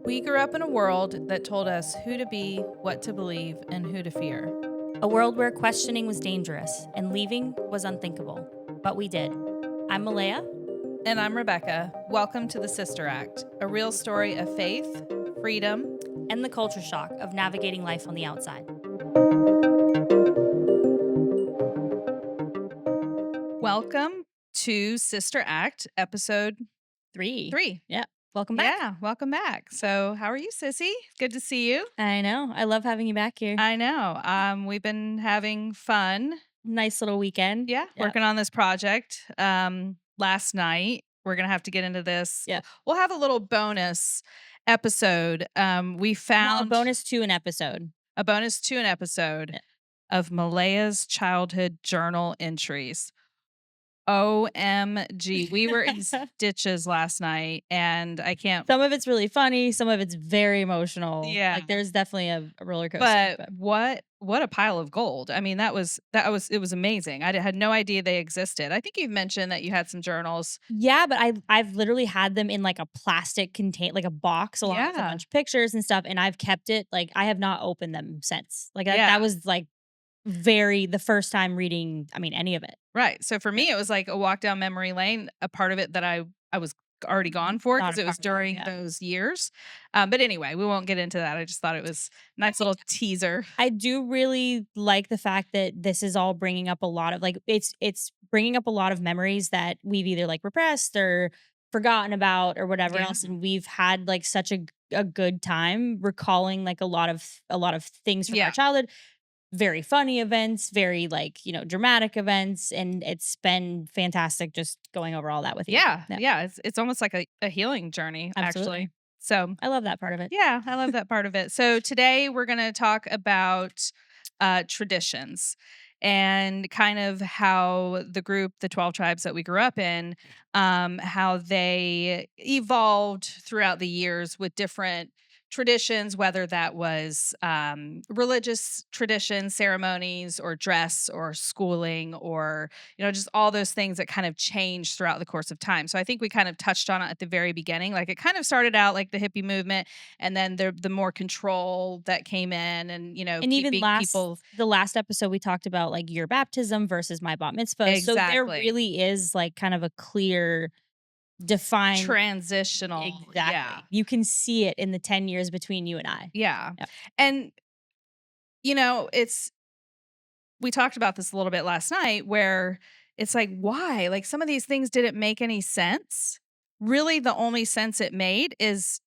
We grew up in a world that told us who to be, what to believe, and who to fear. A world where questioning was dangerous and leaving was unthinkable. But we did. I'm Malaya. And I'm Rebecca. Welcome to the Sister Act, a real story of faith, freedom, And the culture shock of navigating life on the outside. Welcome to Sister Act, episode 3. Yeah. Welcome back. Yeah, welcome back. So, how are you, Sissy? Good to see you. I know. I love having you back here. I know. We've been having fun. Nice little weekend. Yeah, working on this project. Last night, we're gonna have to get into this. Yeah. We'll have a little bonus episode. We Well, a found bonus to an episode. a bonus to an episode Yeah. of Malaya's childhood journal entries. OMG. We were in stitches last night, and I can't. Some of it's really funny. Some of it's very emotional. Yeah. Like there's definitely a roller coaster. But what a pile of gold. I mean, it was amazing. I had no idea they existed. I think you've mentioned that you had some journals. Yeah, but I've literally had them in like a plastic contain like a box along with a Yeah. bunch of pictures and stuff, and I've kept it. Like I have not opened them since. Like Yeah. that was like the first time reading, I mean, any of it. Right. So for me, it was like a walk down memory lane, a part of it that I was already gone for Not because a it was part of it, during yeah. those years. But anyway, we won't get into that. I just thought it was a nice little teaser. I do really like the fact that this is all bringing up a lot of like it's bringing up a lot of memories that we've either like repressed or forgotten about or whatever Yeah. else, and we've had like such a good time recalling like a lot of things from Yeah. our childhood. Very funny events, very like, dramatic events. And it's been fantastic just going over all that with you. Yeah. Yeah. It's almost like a healing journey, Absolutely. actually. So I love that part of it. yeah, I love that part of it. So today we're going to talk about traditions and kind of how the group, the 12 tribes that we grew up in, how they evolved throughout the years with different traditions, whether that was religious traditions, ceremonies, or dress, or schooling, or just all those things that kind of changed throughout the course of time. So I think we kind of touched on it at the very beginning. Like it kind of started out like the hippie movement, and then the more control that came in, and And even keeping people the last episode we talked about like your baptism versus my bat mitzvah. So there exactly really is like kind of a clear defined transitional. exactly. Yeah, You can see it in the 10 years between you and I. yeah, Yep. and it's we talked about this a little bit last night where it's like, why? Like some of these things didn't make any sense. Really, the only sense it made is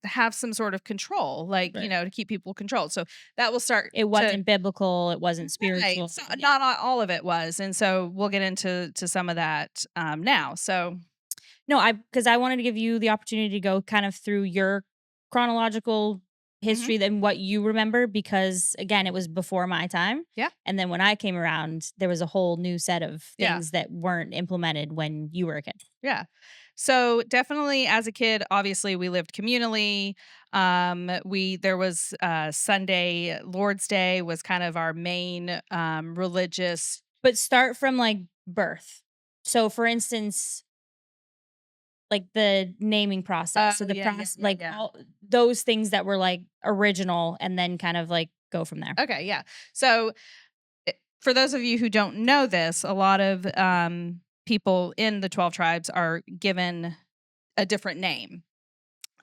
have some sort of control, like, Right. to keep people controlled. So that will start It wasn't biblical, it wasn't spiritual. right. So Yeah. not all of it was. And so we'll get into some of that now. So No, because I wanted to give you the opportunity to go kind of through your chronological history than what you remember, because again, it was before my time. Yeah. And then when I came around, there was a whole new set of Yeah. things that weren't implemented when you were a kid. yeah. So definitely as a kid, obviously we lived communally. There was Sunday, Lord's Day was kind of our main religious. But start from like birth. So for instance, like the naming process. So the yeah, process, yeah, like yeah. all those things that were like original, and then kind of like go from there. Okay, yeah. So for those of you who don't know this, a lot of people in the 12 tribes are given a different name,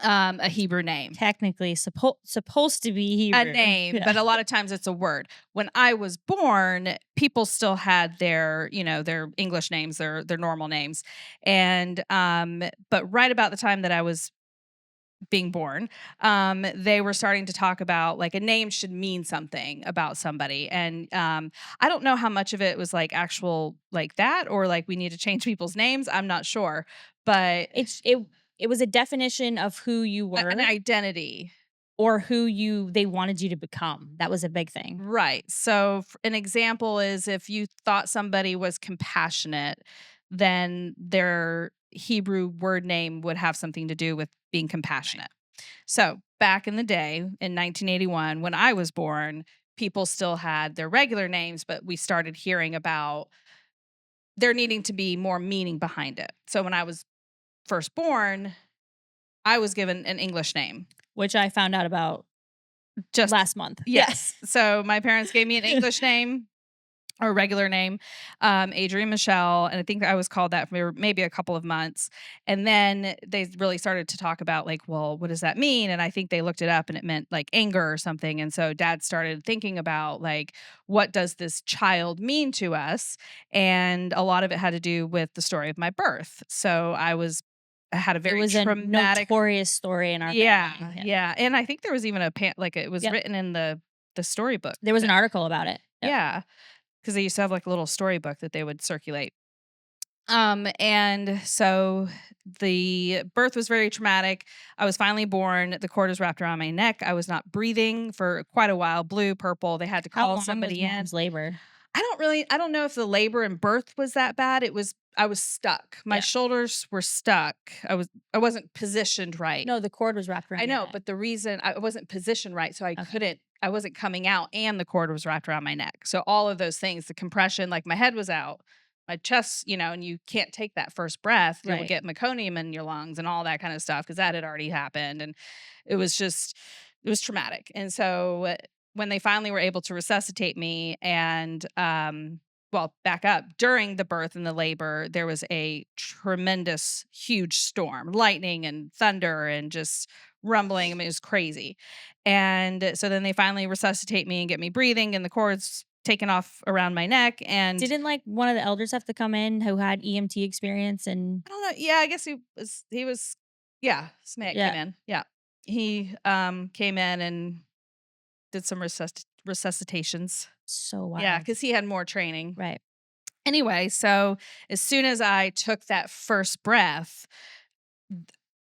a Hebrew name. Technically supposed to be Hebrew. A name, but a lot of times it's a word. When I was born, people still had their, their English names, their normal names. And but right about the time that I was being born, they were starting to talk about like a name should mean something about somebody. And I don't know how much of it was like actual like that, or like we need to change people's names. I'm not sure, but It was a definition of who you were an identity. or who they wanted you to become. That was a big thing. Right. So an example is if you thought somebody was compassionate, then their Hebrew word name would have something to do with being compassionate. So back in the day in 1981, when I was born, people still had their regular names, but we started hearing about there needing to be more meaning behind it. So when I was first born, I was given an English name. which I found out about Just last month. Yeah. yes. So my parents gave me an English name or regular name, Adrian Michelle, and I think I was called that for maybe a couple of months, and then they really started to talk about like, well, what does that mean? And I think they looked it up, and it meant like anger or something. And so Dad started thinking about like, what does this child mean to us? And a lot of it had to do with the story of my birth. So I had a It very was a traumatic. notorious story in our Yeah, family. Yeah. yeah, and I think there was even like it was Yep. written in the storybook. There was an article about it. Yep. Yeah, because they used to have like a little storybook that they would circulate. And so the birth was very traumatic. I was finally born. The cord was wrapped around my neck. I was not breathing for quite a while. Blue, purple. They had to How call long was somebody in. mom's labor? I don't know if the labor and birth was that bad. I was stuck. My Yeah. shoulders were stuck. I wasn't positioned right. No, the cord was wrapped I around your know, neck. but the reason I wasn't positioned right, so Okay. I wasn't coming out and the cord was wrapped around my neck. So all of those things, the compression, like my head was out, my chest, and you can't take that first breath. You'll Right. get meconium in your lungs and all that kind of stuff because that had already happened. And it was just, it was traumatic. And so when they finally were able to resuscitate me and, well, back up during the birth and the labor, there was a tremendous, huge storm, lightning and thunder and just rumbling. I mean, it was crazy. And so then they finally resuscitate me and get me breathing, and the cord's taken off around my neck. And Didn't like one of the elders have to come in who had EMT experience and I don't know. Yeah, I guess yeah, Smack came yeah, in. Yeah. He came in and did some resuscitations. so Yeah, wild. because he had more training. Right. Anyway, so as soon as I took that first breath,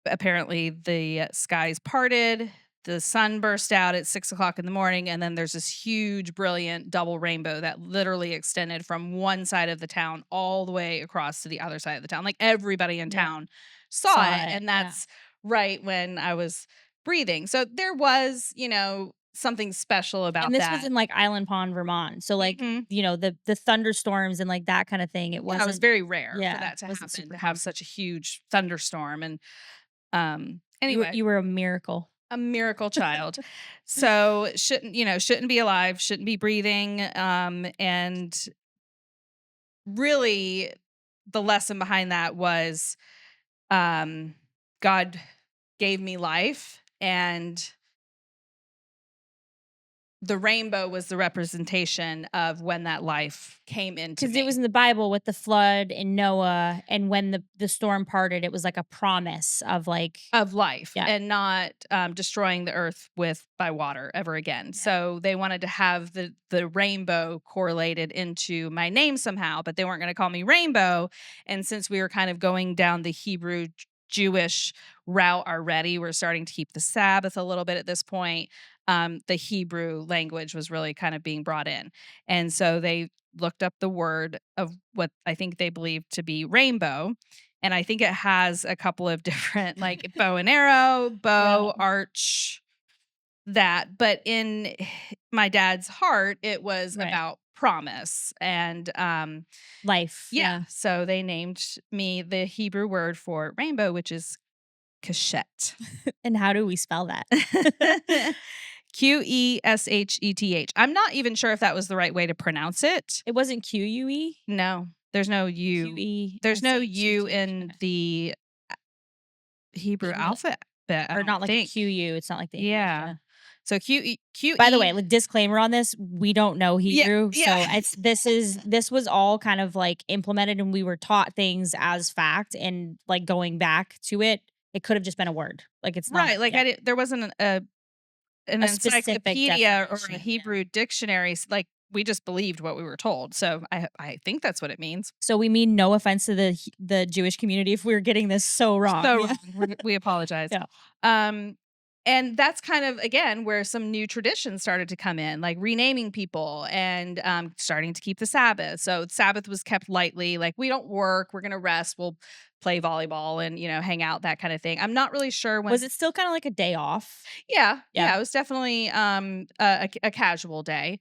apparently the skies parted, the sun burst out at 6 o'clock in the morning, and then there's this huge, brilliant double rainbow that literally extended from one side of the town all the way across to the other side of the town. Like everybody in Yeah. town saw Saw it, it. and Yeah. that's right when I was breathing. So there was, something special And about this was that. in like Island Pond, Vermont. So like, Mhm. the thunderstorms and like that kind of thing. It Yeah, it was wasn't very rare for yeah, that to wasn't happen, super to have common. such a huge thunderstorm. And You were anyway, you were a miracle. a miracle child. So shouldn't be alive, shouldn't be breathing. And really the lesson behind that was um God gave me life, and the rainbow was the representation of when that life came into Because it was me. in the Bible with the flood and Noah, and when the storm parted, it was like a promise of like Of life yeah, and not destroying the earth by water ever again. yeah, So they wanted to have the rainbow correlated into my name somehow, but they weren't going to call me Rainbow. And since we were kind of going down the Hebrew Jewish route already, we're starting to keep the Sabbath a little bit at this point. The Hebrew language was really kind of being brought in, and so they looked up the word of what I think they believed to be rainbow, and I think it has a couple of different like bow and arrow, yeah, bow, arch, that. But in my dad's heart, it was right. about promise. And Life, yeah, yeah. so they named me the Hebrew word for rainbow, which is kashet. And how do we spell that? Quesheth. I'm not even sure if that was the right way to pronounce it. It wasn't QUE? No, there's no U. There's no U QESHETH, in okay. the Hebrew English alphabet, I or don't not like a think. QU, it's not like the English, Yeah. yeah. So By the QE. way, like, disclaimer on this, we don't know Yeah, Hebrew, yeah. so this was all kind of, like, implemented, and we were taught things as fact, and, like, going back to it, it could have just been a word. Like, it's not Right, like, yeah, there wasn't an a specific encyclopedia or a definition, yeah. Hebrew dictionary, like, we just believed what we were told, so I think that's what it means. So we mean no offense to the Jewish community if we're getting this so wrong. So Yeah. wrong. We apologize. Yeah. Um, and that's kind of, again, where some new traditions started to come in, like renaming people and starting to keep the Sabbath. So Sabbath was kept lightly, like we don't work, we're going to rest, we'll play volleyball and, hang out, that kind of thing. I'm not really sure when. Was it still kinda like a day off? Yeah, Yeah. yeah, it was definitely a casual day.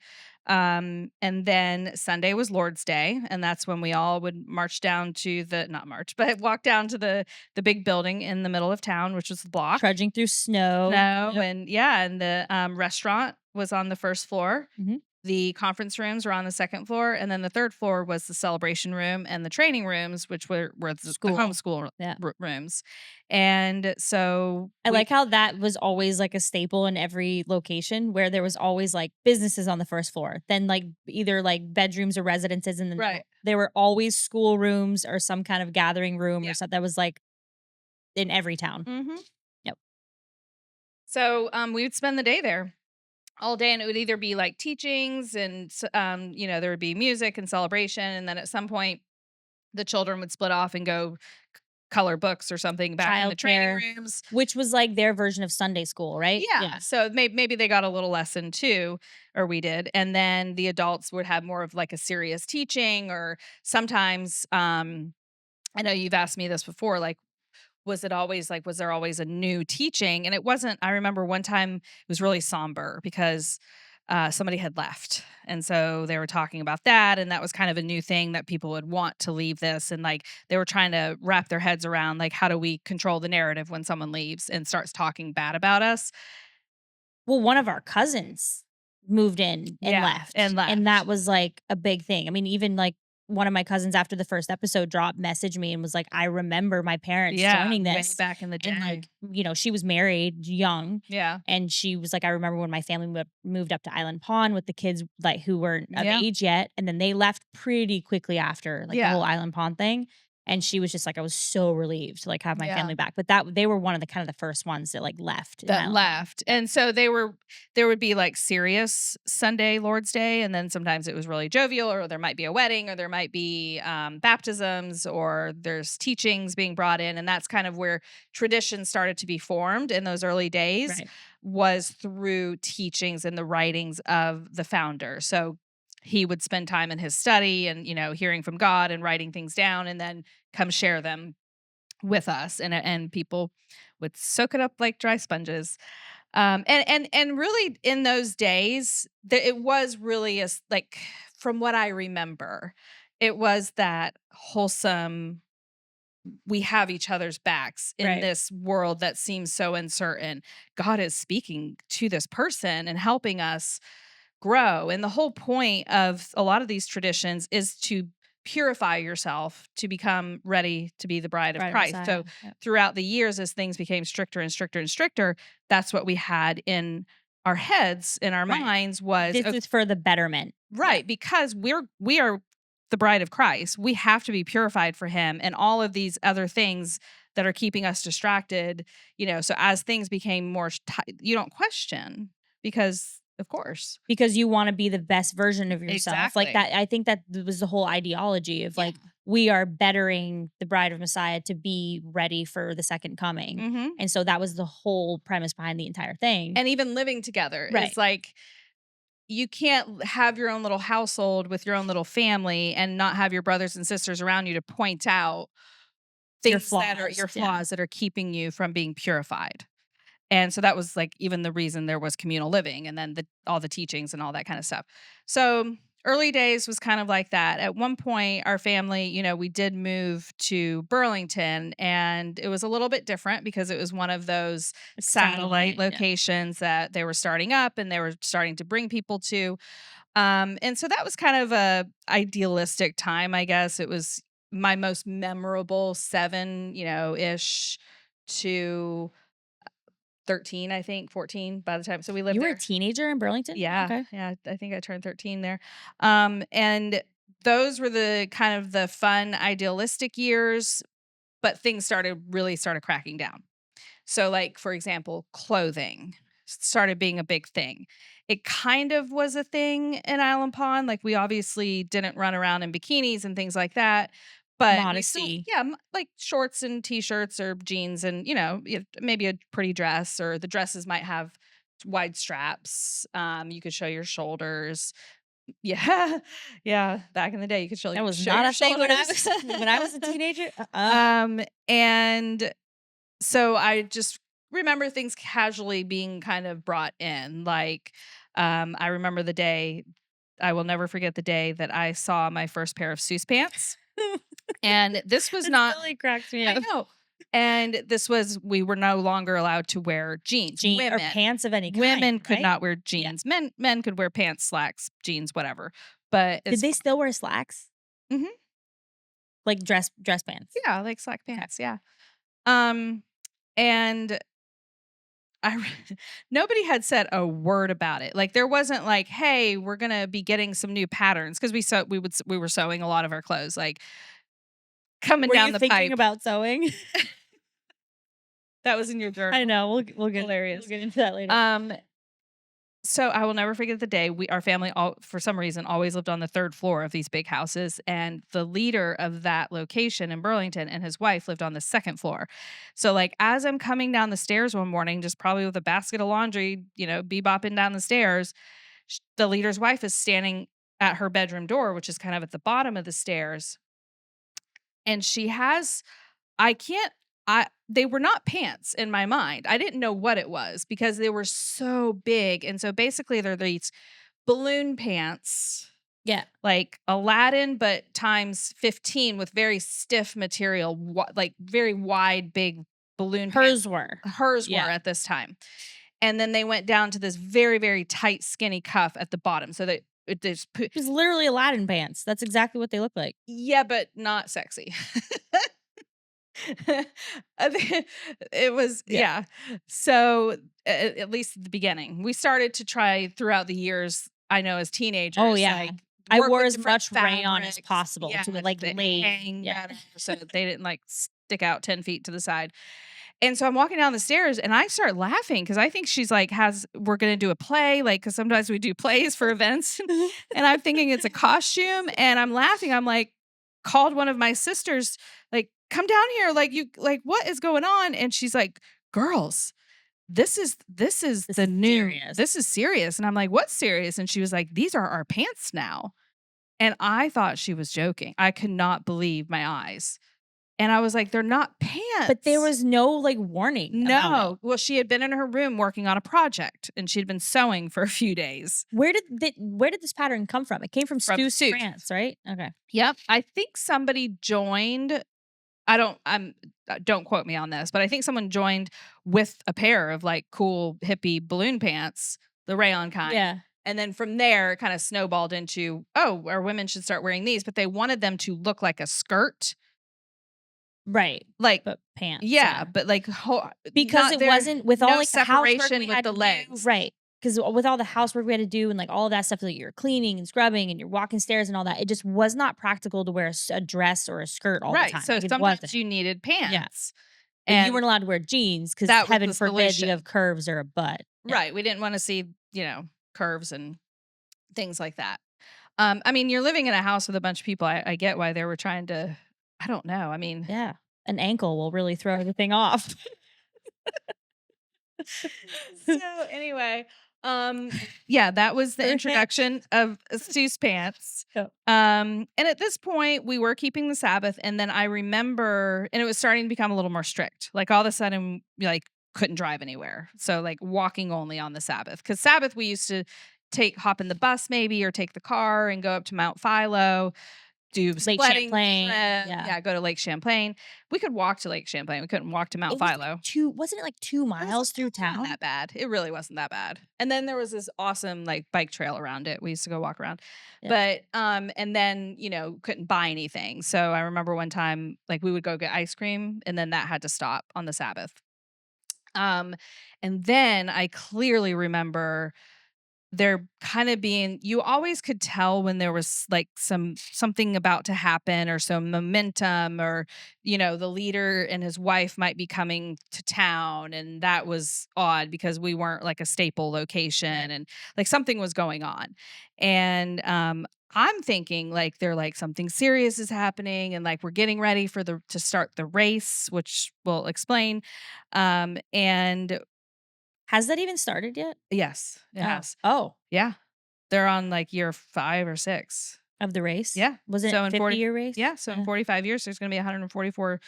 And then Sunday was Lord's Day, and that's when we all would march down to the not march, but walk down to the big building in the middle of town, which was the block. Trudging through snow. Snow Yep. and yeah, and the restaurant was on the first floor. Mhm. The conference rooms were on the second floor, and then the third floor was the celebration room and the training rooms, which were the School. homeschool Yeah. rooms. And so I we like how that was always, like, a staple in every location where there was always, like, businesses on the first floor, then, like, either, like, bedrooms or residences, and then right. there were always school rooms or some kind of gathering room or Yeah. something that was, like, in every town. Mhm. Yep. So we would spend the day there all day, and it would either be like teachings and there would be music and celebration, and then at some point the children would split off and go color books or something back in the training Childcare, rooms. which was, like, their version of Sunday school, right? Yeah, Yeah. so maybe they got a little lesson too, or we did, and then the adults would have more of like a serious teaching, or sometimes I know you've asked me this before, like was there always a new teaching? And it wasn't. I remember one time it was really somber because somebody had left. And so they were talking about that. And that was kind of a new thing that people would want to leave this. And like they were trying to wrap their heads around, like, how do we control the narrative when someone leaves and starts talking bad about us? Well, one of our cousins moved in and Yeah. left, And and that left. was, like, a big thing. I mean, even, like, one of my cousins after the first episode dropped messaged me and was like, "I remember my parents Yeah. joining Way this," back in the and, day. like, she was married young, Yeah. and she was like, "I remember when my family moved up to Island Pond with the kids, like, who weren't of Yeah. age yet, and then they left pretty quickly after, like, the Yeah. whole Island Pond thing," and she was just like, "I was so relieved to, like, have my Yeah. family back," but that they were one of the kind of the first ones that, like, left in That Island Pond. left. And so there would be like serious Sunday Lord's Day, and then sometimes it was really jovial, or there might be a wedding, or there might be baptisms, or there's teachings being brought in, and that's kind of where tradition started to be formed in those early days, Right. was through teachings and the writings of the founder. So he would spend time in his study and hearing from God and writing things down, and then come share them with us, and people would soak it up like dry sponges. And really in those days, it was really like, from what I remember, it was that wholesome. We have each other's backs in Right. this world that seems so uncertain. God is speaking to this person and helping us grow. And the whole point of a lot of these traditions is to purify yourself to become ready to be the bride of Bride of Christ. Messiah. So Yep. throughout the years, as things became stricter and stricter and stricter, that's what we had in our heads, in our Right. minds, was This is for the betterment. Yep. right, because we are the bride of Christ. We have to be purified for him, and all of these other things that are keeping us distracted, so as things became more you don't question, because of course. Because you wanna be the best version of yourself. Like, Exactly. that I think that was the whole ideology of, Yeah. like, we are bettering the bride of Messiah to be ready for the second coming. Mhm. And so that was the whole premise behind the entire thing. And even living together Right. is like, you can't have your own little household with your own little family and not have your brothers and sisters around you to point out Your things that are flaws. your Yeah. flaws that are keeping you from being purified. And so that was like even the reason there was communal living, and then all the teachings and all that kind of stuff. So early days was kind of like that. At one point, our family, we did move to Burlington, and it was a little bit different because it was one of those Like satellite satellite, yeah. locations that they were starting up and they were starting to bring people to. And so that was kind of a idealistic time, I guess. It was my most memorable 7, ish to 13, I think, 14 by the time. So we lived You were a there. teenager in Burlington? Yeah. Okay. Yeah. I think I turned 13 there. And those were the kind of the fun, idealistic years, but things really started cracking down. So, like, for example, clothing started being a big thing. It kind of was a thing in Island Pond. Like, we obviously didn't run around in bikinis and things like that, but we still, Modesty. yeah, like shorts and t-shirts or jeans, and maybe a pretty dress, or the dresses might have wide straps. You could show your shoulders. Yeah, yeah. Back in the day, you could That was show not your a thing when I shoulders. was when I was a teenager. And so I just remember things casually being kind of brought in. Like, I remember the day I will never forget the day that I saw my first pair of Seuss pants. And this was It not really cracks me I up. know. And this was we were no longer allowed to wear jeans. Jean or pants of any kind, Women could right? not wear Yeah. jeans. Men could wear pants, slacks, jeans, whatever. But Did it's they still wear slacks? Mhm. Like dress pants? Yeah, like slack Okay. pants, yeah. Um, and I re nobody had said a word about it. Like, there wasn't like, "Hey, we're gonna be getting some new patterns," because we were sewing a lot of our clothes, like, coming Were down you the thinking pipe. about sewing? That was in your I journal. know, we'll Hilarious. get into that later. Um, so I will never forget the day our family all for some reason always lived on the 3rd floor of these big houses, and the leader of that location in Burlington and his wife lived on the 2nd floor. So, like, as I'm coming down the stairs one morning, just probably with a basket of laundry, bebopping down the stairs, the leader's wife is standing at her bedroom door, which is kind of at the bottom of the stairs, and she has I can't I they were not pants in my mind. I didn't know what it was because they were so big, and so basically they're these balloon pants, Yeah. like Aladdin, but times 15 with very stiff material, like very wide, big balloon pants. Hers were. Hers were Yeah. at this time. And then they went down to this very, very tight, skinny cuff at the bottom. So that it just It was literally Aladdin pants. That's exactly what they look like. yeah, but not sexy. I thi it was Yeah. yeah. So, at least at the beginning. We started to try throughout the years, I know as Oh, teenagers, yeah. like, I work wore with as different much rayon as fabrics. possible Yeah, so it, like, that laid. hang Yeah. better so that they didn't, like, stick out 10 feet to the side. And so I'm walking down the stairs and I start laughing because I think she's like, we're gonna do a play, like, because sometimes we do plays for events. And I'm thinking it's a costume and I'm laughing. I'm like, called one of my sisters, like, come down here. Like, what is going on? And she's like, girls, this is This the is new, serious. this is serious. And I'm like, what's serious? And she was like, these are our pants now. And I thought she was joking. I could not believe my eyes. And I was like, they're not pants. But there was no, like, warning about it. No. Well, she had been in her room working on a project and she'd been sewing for a few days. Where did this pattern come from? It came from From Stou's Stou's. France, right? Okay. Yep. I think somebody joined. Don't quote me on this, but I think someone joined with a pair of like cool hippie balloon pants, the rayon kind. Yeah. And then from there, it kind of snowballed into, oh, our women should start wearing these, but they wanted them to look like a skirt. Right. Like, But pants. yeah, but like, Because not it there, wasn't with all, no like, the housework separation we with had the to do. legs. Right. Because with all the housework we had to do and, like, all of that stuff, like, you're cleaning and scrubbing and you're walking stairs and all that, it just was not practical to wear a dress or a skirt all the Right. time. So Like, it sometimes wasn't. you needed pants. And you And weren't allowed to wear jeans because that was heaven the forbid you solution. have curves or a butt. Yeah. Right. We didn't want to see, curves and things like that. I mean, you're living in a house with a bunch of people. I get why they were trying to, I don't know. I mean, Yeah. An ankle will really throw everything off. so anyway, yeah, that was the introduction of Stu's pants. Yep. And at this point we were keeping the Sabbath, and then I remember, and it was starting to become a little more strict. Like, all of a sudden, like, couldn't drive anywhere. So, like, walking only on the Sabbath. Because Sabbath we used to hop in the bus maybe or take the car and go up to Mount Philo, do Lake sledding Champlain, trip. yeah. Yeah, go to Lake Champlain. We could walk to Lake Champlain. We couldn't walk to Mount It was Philo. like wasn't it like 2 miles through Not town? that bad. It really wasn't that bad. And then there was this awesome like bike trail around it. We used to go walk around. Yeah. But and then, couldn't buy anything. So I remember one time like we would go get ice cream and then that had to stop on the Sabbath. And then I clearly remember there kind of being, you always could tell when there was like something about to happen or some momentum, or the leader and his wife might be coming to town, and that was odd because we weren't like a staple location, and like something was going on. And I'm thinking like they're like something serious is happening, and like we're getting ready for to start the race, which we'll explain. And Has that even started yet? yes, it Oh. has. Oh, Yeah. They're on like year 5 or 6. of the race? Yeah. Was it So a in 40 50-year race? Yeah, so in 45 years there's going to be 144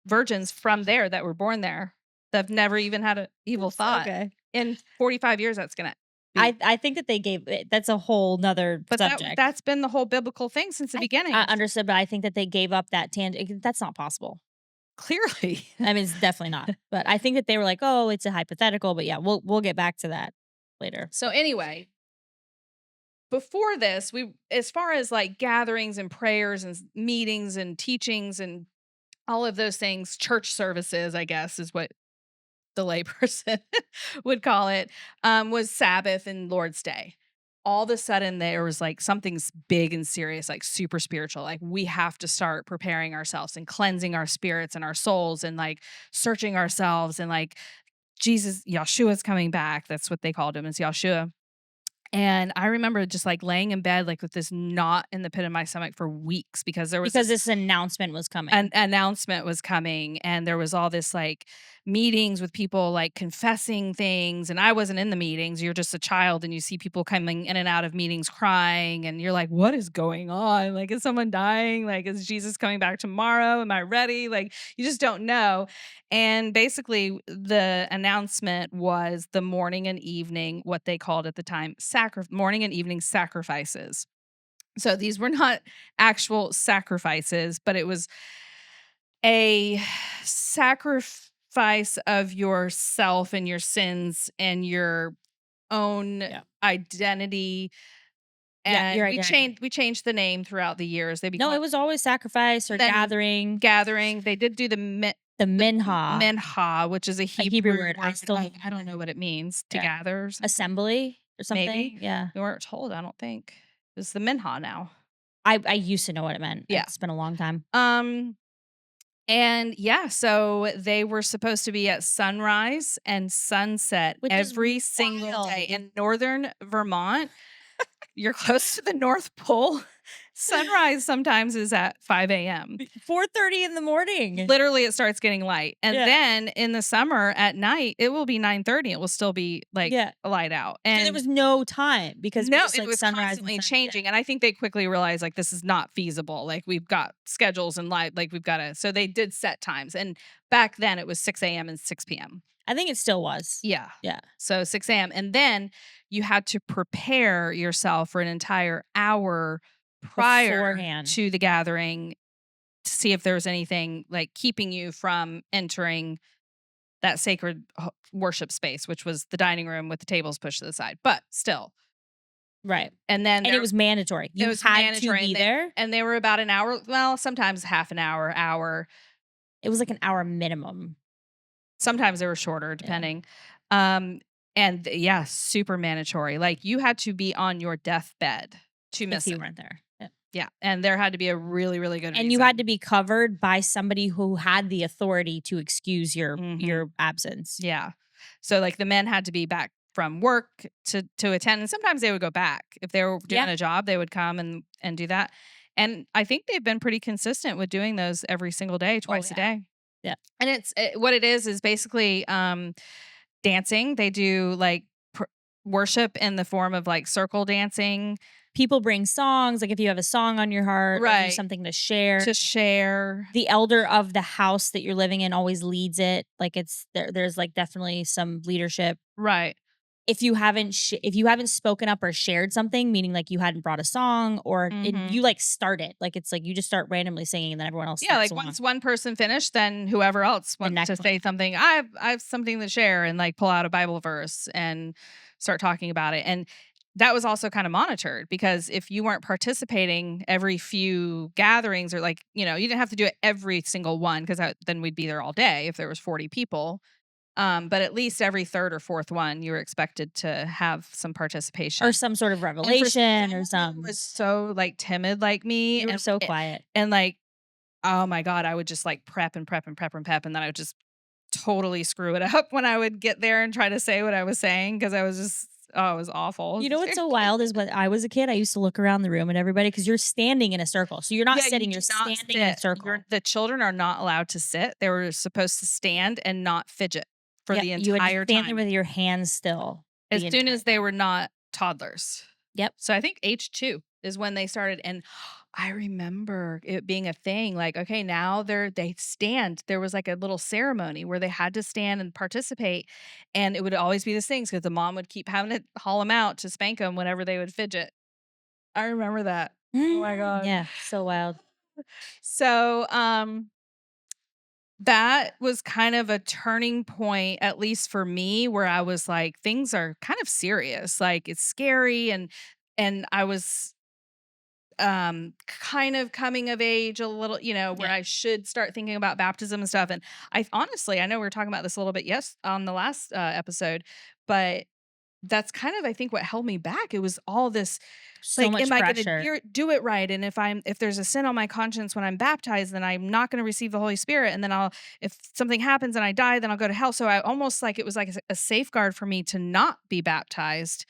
virgins from there that were born there that have never even had an evil thought. Okay. In 45 years that's going to I think that they gave it that's a whole nother But subject. that's been the whole biblical thing since the I beginning. understood, but I think that they gave up that that's not possible. Clearly. I mean, it's definitely not. But I think that they were like, "Oh, it's a hypothetical," but yeah, we'll get back to that later. So anyway, before this, we as far as like gatherings and prayers and meetings and teachings and all of those things, church services, I guess, is what the layperson would call it, was Sabbath and Lord's Day. All of a sudden, there was like something's big and serious, like super spiritual. Like we have to start preparing ourselves and cleansing our spirits and our souls and like searching ourselves and like Jesus, Yahshua's coming back. That's what they called him, is Yahshua. And I remember just like laying in bed, like with this knot in the pit of my stomach for weeks because there was Because this this announcement was an coming. announcement was coming and there was all this like meetings with people like confessing things, and I wasn't in the meetings. You're just a child and you see people coming in and out of meetings crying and you're like, what is going on? Like, is someone dying? Like, is Jesus coming back tomorrow? Am I ready? Like, you just don't know. And basically the announcement was the morning and evening, what they called at the time, morning and evening sacrifices. So these were not actual sacrifices, but it was a sacrifice of yourself and your sins and your own Yeah. identity. Yeah, And your we identity. changed the name throughout the years. They No, became it was always sacrifice or then gathering. gathering. They did do The the minha, minha, which is a a Hebrew Hebrew word. I word. still I don't know what it means. To yeah. gather or something. Assembly or something. Maybe Yeah. we weren't told. I don't think it's the minha now. I used to know what it meant. Yeah. It's been a long time. Um. And yeah, so they were supposed to be at sunrise and sunset Which is every single wild. day in northern Vermont. You're close to the North Pole. Sunrise sometimes is at 5 a.m. 4:30 in the morning. Literally, it starts getting light. And Yeah. then in the summer at night, it will be 9:30. It will still be like Yeah. light out. So there And was no time because it was no, just it like was sunrise and constantly sun. Yeah. changing, and I think they quickly realized, like, this is not feasible, like, we've got schedules and like, we've gotta so they did set times, and back then, it was 6 a.m. and 6 p.m. I think it still was. Yeah. Yeah. So 6 a.m., and then you had to prepare yourself for an entire hour prior Beforehand. to the gathering to see if there was anything, like, keeping you from entering that sacred worship space, which was the dining room with the tables pushed to the side, but still. Right. And then And it there was mandatory. it You was had to mandatory, be there. and they were about an hour, well, sometimes half an hour, hour. It was like an hour minimum. Sometimes they were shorter, Yeah. depending. Yeah, super mandatory. Like, you had to be on your deathbed to If miss you it. weren't there. Yeah. Yeah, and there had to be a really, really good And you reason. had to be covered by somebody who had the authority to excuse Mhm. your absence. Yeah. So, like, the men had to be back from work to attend, and sometimes they would go back. If they were doing Yeah. a job, they would come and do that. And I think they've been pretty consistent with doing those every single day, Oh twice a yeah. day. Yeah. And what it is basically dancing. They do like worship in the form of like circle dancing, People bring songs, like if you have a song on your heart or if you have right? something to share. To share, The elder of the house that you're living in always leads it. Like it's there's like definitely some leadership. right? If you haven't spoken up or shared something, meaning like you hadn't brought a song or Hmm. you like start it. Like it's like you just start randomly singing and then everyone else Yeah, starts like along. once one person finished, then whoever else The wants to next one. say something, I have something to share, and like pull out a Bible verse and start talking about it. And that was also kind of monitored, because if you weren't participating every few gatherings, or like, you didn't have to do it every single one, because then we'd be there all day if there was 40 people. But at least every third or fourth one, you were expected to have some Or participation. some sort of And for revelation or someone that some was so like timid like me, you were so quiet. and like, oh my God, I would just like prep and prep and prep and prep. And then I would just totally screw it up when I would get there and try to say what I was saying, because I was just, oh, it was awful. You know what's so wild is when I was a kid, I used to look around the room at everybody because you're standing in a circle. So you're not Yeah, you sitting, do you're not standing in a sit. circle. The children are not allowed to sit. They were supposed to stand and not fidget for Yeah, the you had to entire stand there time, with your hands still as the soon entire as they time. were not toddlers. Yep. So I think age 2 is when they started. And I remember it being a thing, like, okay, now they stand. There was, like, a little ceremony where they had to stand and participate, and it would always be these things because the mom would keep having to haul them out to spank them whenever they would fidget. I remember that. Oh my god. Yeah, so wild. So, that was kind of a turning point, at least for me, where I was like, things are kind of serious. Like, it's scary, and I was kind of coming of age a little, where Yeah. I should start thinking about baptism and stuff. And I honestly, I know we were talking about this a little bit, yes, on the last episode, but that's kind of, I think, what held me back. It was all this, So like, am much I going pressure. to do it right? And if there's a sin on my conscience when I'm baptized, then I'm not going to receive the Holy Spirit. And then if something happens and I die, then I'll go to hell. So I almost, like, it was like a safeguard for me to not be baptized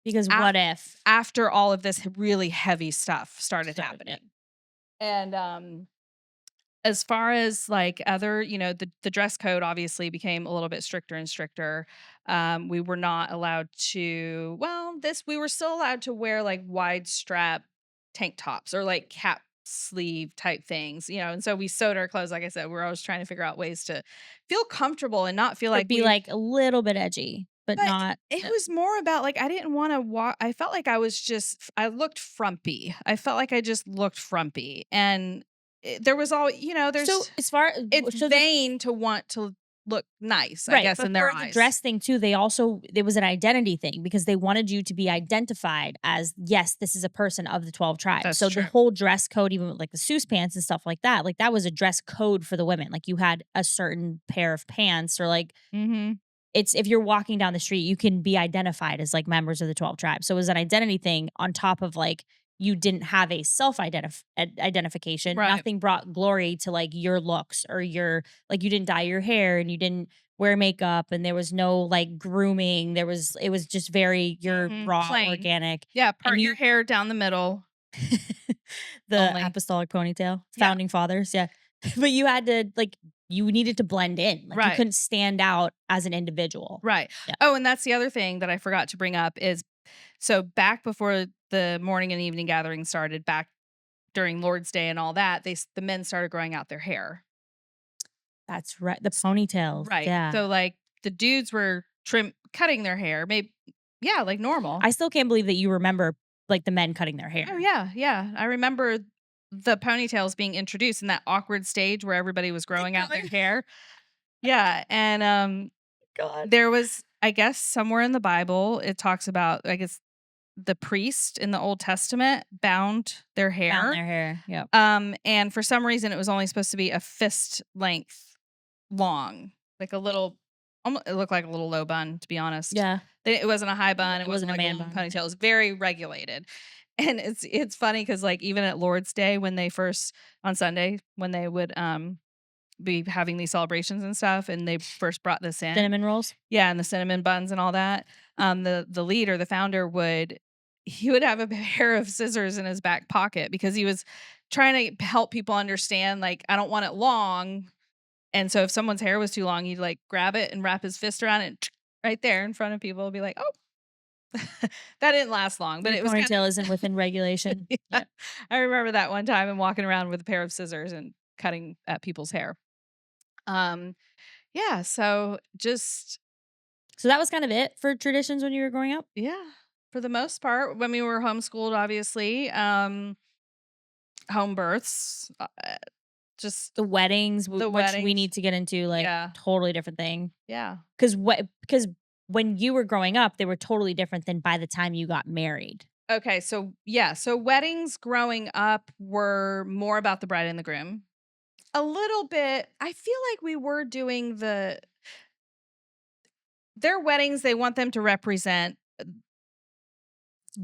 Because what if after all of this really heavy stuff started started? Yeah. happening. And as far as, like, other, the dress code obviously became a little bit stricter and stricter. We were not allowed to, well, this we were still allowed to wear, like, wide strap tank tops or, like, cap sleeve type things, and so we sewed our clothes. Like I said, we're always trying to figure out ways to feel comfortable and not feel But like be, we like, a little bit edgy, but but not it was more about, like, I didn't wanna walk. I felt like I looked frumpy. I felt like I just looked frumpy, and there was all so there's as far it's so the vain to want to look nice, I right, guess, but in for their the eyes. dress thing too, they also there was an identity thing because they wanted you to be identified as, "Yes, this is a person of the 12 tribes." That's So the true. whole dress code, even with, like, the Seuss pants and stuff like that was a dress code for the women. Like, you had a certain pair of pants or, like, Mhm. it's if you're walking down the street, you can be identified as, like, members of the 12 tribes. So it was an identity thing on top of, like, you didn't have a identification. Right. Nothing brought glory to, like, your looks or your like, you didn't dye your hair and you didn't wear makeup and there was no, like, grooming. It was just very you're Mhm. raw, Plain. organic, Yeah, and part your hair down the middle the only. apostolic ponytail, Yeah. founding fathers, yeah. But you had to, like you needed to blend in. Like, you Right. couldn't stand out as an individual. Right. Yeah. Oh, and that's the other thing that I forgot to bring up is, so back before the morning and evening gathering started, back during Lord's Day and all that, the men started growing out their hair. That's right, the ponytails, Right. yeah. So, like, the dudes were cutting their hair, maybe, yeah, like normal. I still can't believe that you remember, like, the men cutting their Oh, hair. yeah, yeah. I remember the ponytails being introduced in that awkward stage where everybody was Like, growing out their going hair. Yeah, and, God. there was, I guess, somewhere in the Bible, it talks about, I guess, the priest in the Old Testament bound their Found hair, their hair, yep. and for some reason, it was only supposed to be a fist length long, like a little, it looked like a little low bun, to be honest. Yeah, It wasn't a high bun, it it wasn't wasn't a like a man long bun, ponytail, yeah. it was very regulated. And it's funny because, like, even at Lord's Day, when they first on Sunday, when they would, be having these celebrations and stuff, and they first brought this in, Cinnamon rolls? yeah, and the cinnamon buns and all that, the leader, the founder he would have a pair of scissors in his back pocket because he was trying to help people understand, like, I don't want it long, and so if someone's hair was too long, he'd, like, grab it and wrap his fist around it right there in front of people, be like, "Oh." That didn't last long, but Your it was kind ponytail isn't within regulation. of yeah. Yeah. I remember that one time and walking around with a pair of scissors and cutting at people's hair. Um, yeah, so just So that was kind of it for traditions when you were growing up? yeah, for the most part, when we were homeschooled, obviously, home births, just The weddings, the which we weddings. need to get into, like, Yeah, totally different thing. yeah. Because when you were growing up, they were totally different than by the time you got married. Okay, so yeah, so weddings growing up were more about the bride and the groom. A little bit, I feel like we were doing their weddings, they want them to represent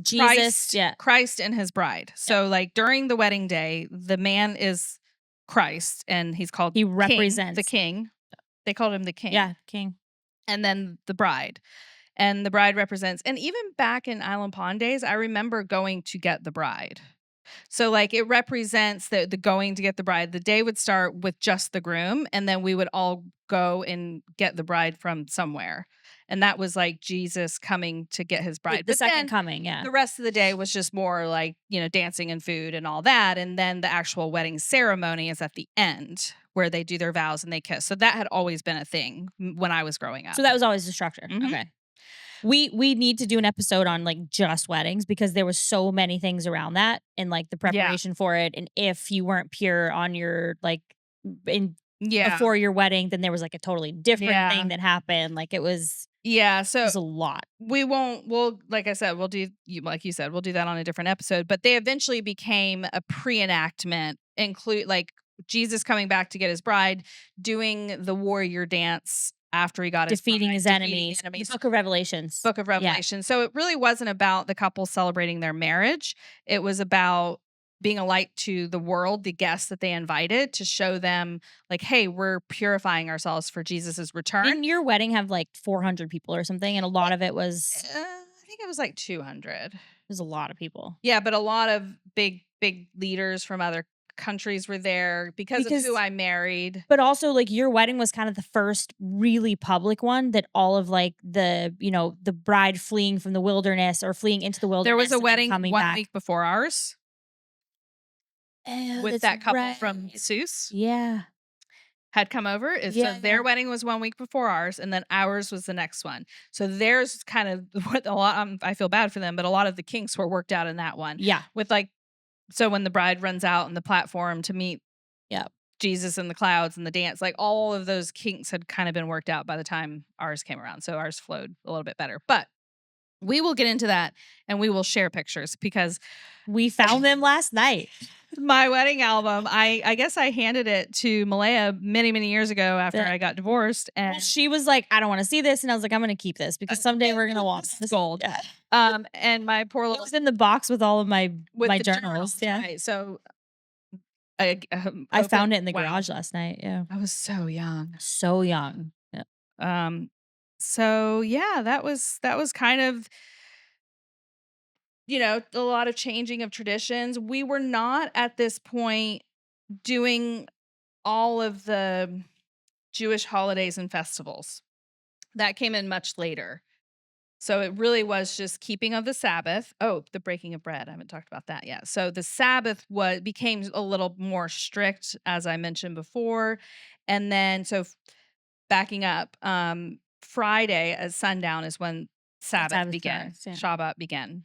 Jesus, yeah, Christ and his bride. yep. So, like, during the wedding day, the man is Christ and he's called He the represents king. They called him the king. yeah, king. And then the bride. And the bride represents, and even back in Island Pond days, I remember going to get the bride. So like it represents the going to get the bride. The day would start with just the groom, and then we would all go and get the bride from somewhere. And that was like Jesus coming to get his bride. The But second then coming, yeah. the rest of the day was just more like, dancing and food and all that. And then the actual wedding ceremony is at the end where they do their vows and they kiss. So that had always been a thing when I was growing up. So that was always the structure. Mhm. Okay. We need to do an episode on like just weddings because there was so many things around that and like the Yeah. preparation for it. And if you weren't pure on your like in Yeah. before your wedding, then there was like a totally different Yeah. thing that happened. Like Yeah. it So was a lot. we won't we'll like I said, we'll do like you said, we'll do that on a different episode. But they eventually became a pre-enactment, include like Jesus coming back to get his bride, doing the warrior dance after he got his bride, Defeating his defeating enemies. The enemies. Book of Revelations. Book of Yeah. Revelation. So it really wasn't about the couple celebrating their marriage. It was about being a light to the world, the guests that they invited, to show them like, hey, we're purifying ourselves for Jesus's return. Didn't your wedding have like 400 people or something? And a lot of it I think it was like 200. was a lot of people. Yeah, but a lot of big leaders from other countries were there because of who Because I married. But also, like, your wedding was kind of the first really public one that all of, like, the bride fleeing from the wilderness or fleeing into the There was wilderness a and then wedding coming 1 back. week before ours Oh, with that's that couple from right. Seuss Yeah. had come over. So Yeah, their yeah. wedding was 1 week before ours, and then ours was the next one. So theirs kind of what a lot. I feel bad for them, but a lot of the kinks were worked out in that one. Yeah. With like, so when the bride runs out on the platform to meet Yeah. Jesus in the clouds and the dance, like all of those kinks had kind of been worked out by the time ours came around. So ours flowed a little bit better. But we will get into that and we will share pictures because We found them last night. my wedding album, I guess I handed it to Malaya many years ago after The I got divorced, Well, and she was like, "I don't wanna see this," and I was like, "I'm gonna keep this because someday we're gonna want this." gold. Yeah. And my poor It little was in the box with all of with my the journals, yeah. right? So I open, found it in the wow, garage last night, yeah. I was so young. So young. Yeah. Um, so yeah, that was kind of a lot of changing of traditions. We were not at this point doing all of the Jewish holidays and festivals. That came in much later. So it really was just keeping of the Sabbath. Oh, the breaking of bread. I haven't talked about that yet. So the Sabbath became a little more strict, as I mentioned before. And then backing up, Friday at sundown is when Sabbath Sabbath began. starts, yeah. Shabbat began.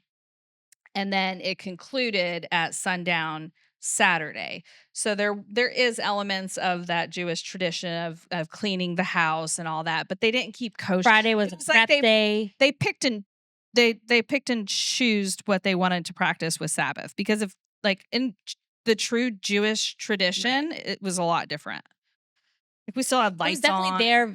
And then it concluded at sundown Saturday. So there is elements of that Jewish tradition of cleaning the house and all that, but they didn't keep kosher. Friday was It a was prep like day. they picked and they picked and choosed what they wanted to practice with Sabbath because if like in the true Jewish tradition, it was a lot different. Like we still had It was lights definitely on. their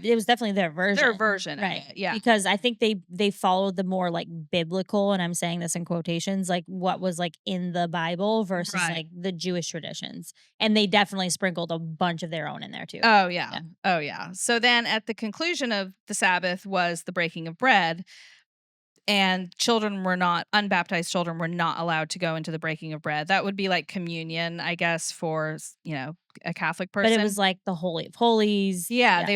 version. Their version of Right. it, yeah. Because I think they followed the more like biblical, and I'm saying this in quotations, like what was like in the Bible versus Right. like the Jewish traditions. And they definitely sprinkled a bunch of their own in there too. Oh yeah. Yeah. Oh yeah. So then at the conclusion of the Sabbath was the breaking of bread, and unbaptized children were not allowed to go into the breaking of bread. That would be like communion, I guess, for a Catholic But person. it was like the Holy of Holies. Yeah, Yeah.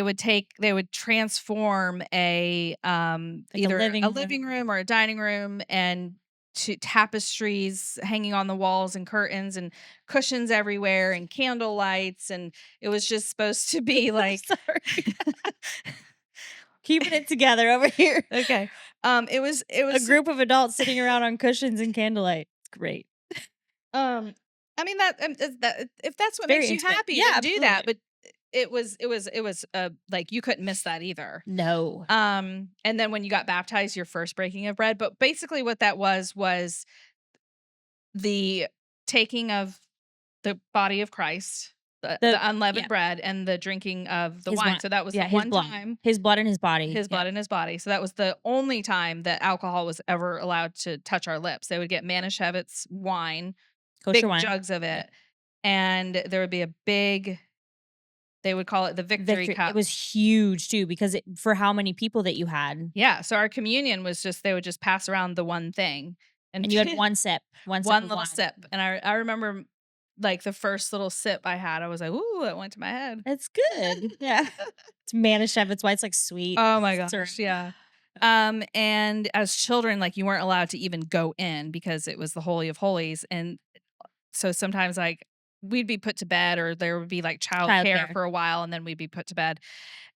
they would transform a either living a room. living room or a dining room, and to tapestries hanging on the walls and curtains and cushions everywhere and candle lights, and it was just supposed to be like Sorry. Keeping it together over here. okay. It A was group of adults sitting around on cushions and candlelight. It's great. I mean that if that's what Very makes you intimate. happy, Yeah, then do that. absolutely. But it was like you couldn't miss that either. No. And then when you got baptized, your first breaking of bread. But basically, what that was the taking of the body of Christ, the unleavened Yeah. bread, and the drinking of the His wine. wine. So that was Yeah, the his one blood. time. His blood in his body. His Yeah. blood in his body. So that was the only time that alcohol was ever allowed to touch our lips. They would get Manischewitz wine, Kosher big wine. jugs of Yeah. it, and there would be a big. They would call it the victory cup. It was huge too because for how many people that you had. Yeah, so our communion was just they would just pass around the one thing, and And you had one sip one of little wine. sip. And I remember like the first little sip I had, I was like, "Ooh, it went to my head." It's good. Yeah. It's Manischewitz why it's, like, sweet Oh my syrup. gosh, yeah. And as children, like, you weren't allowed to even go in because it was the holy of holies, and so sometimes, like, we'd be put to bed or there would be, like, childcare Childcare. for a while, and then we'd be put to bed,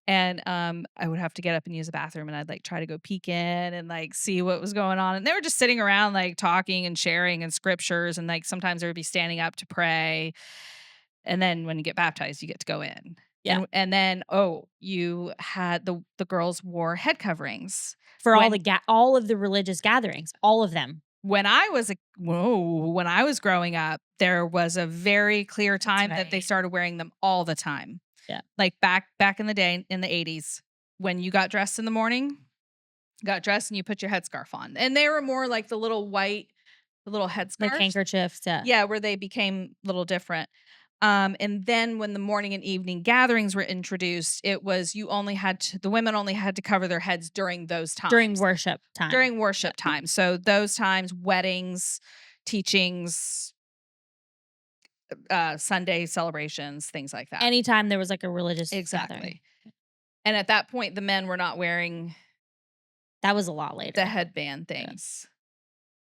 and, I would have to get up and use the bathroom, and I'd, like, try to go peek in and, like, see what was going on, and they were just sitting around, like, talking and sharing and scriptures, and, like, sometimes they would be standing up to pray, and then when you get baptized, you get to go in. Yeah. And then, oh, you had the girls wore head coverings. For When all of the religious gatherings, all of them. when I was growing up, there was a very clear That's time that they right. started wearing them all the time. Yeah. Like back in the day in the 80s when you got dressed in the morning, got dressed and you put your headscarf on. And they were more like the little Like headscarves. handkerchiefs, yeah. Yeah, where they became a little different. And then when the morning and evening gatherings were introduced, it was the women only had to cover their heads during those During times, worship time. during Yeah. worship time. So those times, weddings, teachings, Sunday celebrations, things like that. Anytime there was, like, a religious gathering. Exactly. And at that point, the men were not wearing That was a lot the later. headband Yeah. things.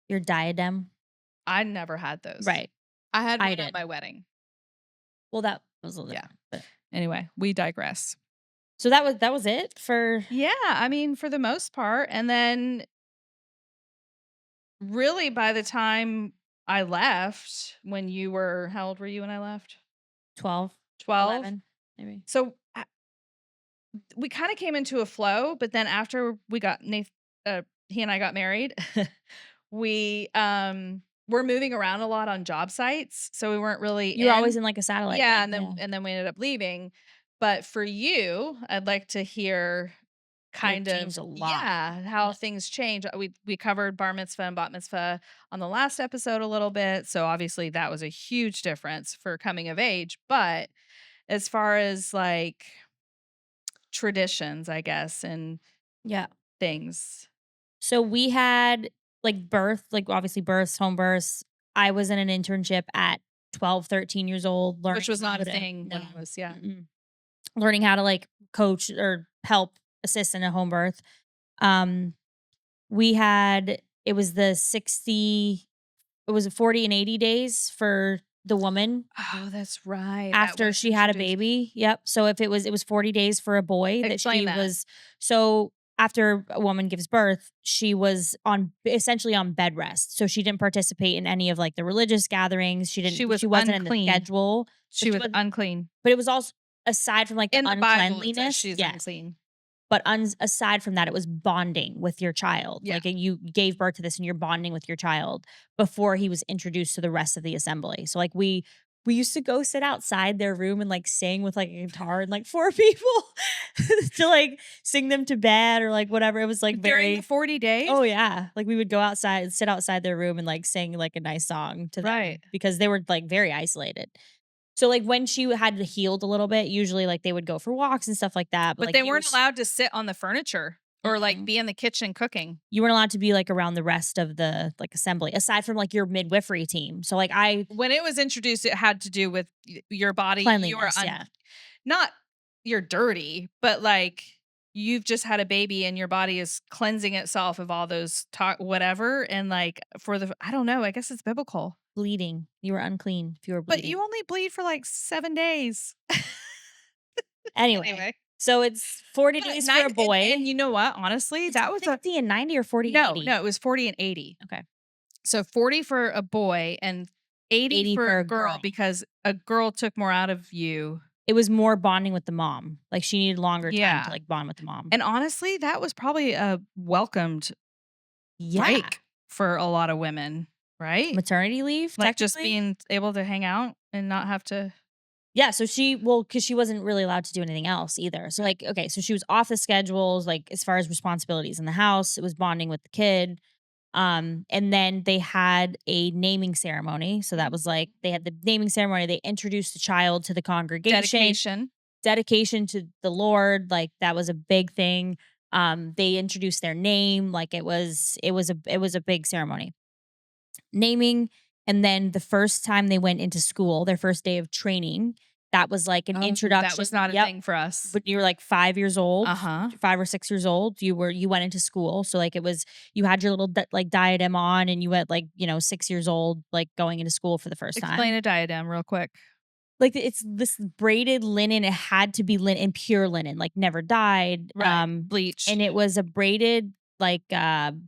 Your diadem? I never had those. Right. I had I one at did. my wedding. Well, that was a little Yeah. different, but Anyway, we digress. so that was it for Yeah, I mean, for the most part. And then really by the time I left, when you were how old were you when I left? 12, 12. 11, maybe. So we kind of came into a flow, but then after we got he and I got married, we were moving around a lot on job sites, so we weren't really You were always in. in, like, a satellite Yeah, thing, yeah. and then we ended up leaving. But for you, I'd like to hear It kind of changed a lot. yeah, how Yeah. things change. We covered bar mitzvah and bat mitzvah on the last episode a little bit, so obviously that was a huge difference for coming of age, but as far as like traditions, I guess, and Yeah. things, So we had, like, obviously births, home births. I was in an internship at 12, 13 years old which learning was how not a to thing when no, I was yeah. mm-mm. Learning how to, like, coach or help assist in a home birth. Um, we had it was the 60 it was 40 and 80 days for the woman Oh, that's right. That after was she had a introduced. baby. Yep. So if it was 40 days for a boy that Explain she that. was so after a woman gives birth, she was on essentially on bed rest. So she didn't participate in any of like the religious gatherings. She was She wasn't in the unclean. schedule. She was unclean. But it was also aside from like the In the Bible, it says uncleanliness, she's yes. unclean. But aside from that, it was bonding with your child. Yeah. Like you gave birth to this and you're bonding with your child before he was introduced to the rest of the assembly. So like we used to go sit outside their room and like sing with like a guitar and like four people to like sing them to bed or like whatever. It was like During the very 40 days? oh yeah. Like we would go outside and sit outside their room and like sing like a nice song to them Right. because they were like very isolated. So, like, when she had healed a little bit, usually, like, they would go for walks and stuff like that, but, But like, they weren't allowed to sit on the furniture or, like, mm-mm. be in the kitchen cooking. You weren't allowed to be, like, around the rest of the, like, assembly, aside from, like, your midwifery team. So, like, When it was introduced, it had to do with your body. You were cleanliness, yeah. not you're dirty, but, like, you've just had a baby and your body is cleansing itself of all those whatever, and, like, I don't know, I guess it's biblical. Bleeding. You were unclean if you were But bleeding. you only bleed for, like, 7 days. Anyway, Anyway. so it's 40 But days for a boy. and you know what? Honestly, Is it that was a 60 and 90 or 40 and no, 80? no, it was 40 and 80. Okay. So 40 for a boy and 80 80 for for a a girl girl. because a girl took more out of you. It was more bonding with the mom. Like, she needed longer time to, Yeah. like, bond with the mom. And honestly, that was probably a welcomed Yeah. break for a lot of women, right? Maternity leave, Like just technically? being able to hang out and not have to Yeah, so because she wasn't really allowed to do anything else either. So, like, okay, so she was off the schedules, like, as far as responsibilities in the house, it was bonding with the kid. And then they had a naming ceremony. So that was like they had the naming ceremony, they introduced the child to the congregation, dedication. dedication to the Lord, like that was a big thing. They introduced their name, like it was a big ceremony. naming, and then the first time they went into school, their first day of training, that was like an Oh, that introduction. was not a Yep. thing for us. But you were like 5 years old, Uh-huh. 5 or 6 years old, you went into school, so, like, it was you had your little like, diadem on, and you went, like, 6 years old, like, going into school for the first Explain time. a diadem real quick. Like, it's this braided linen, it had to be linen and pure linen, like, never dyed, Right. Bleached. and it was a braided, like,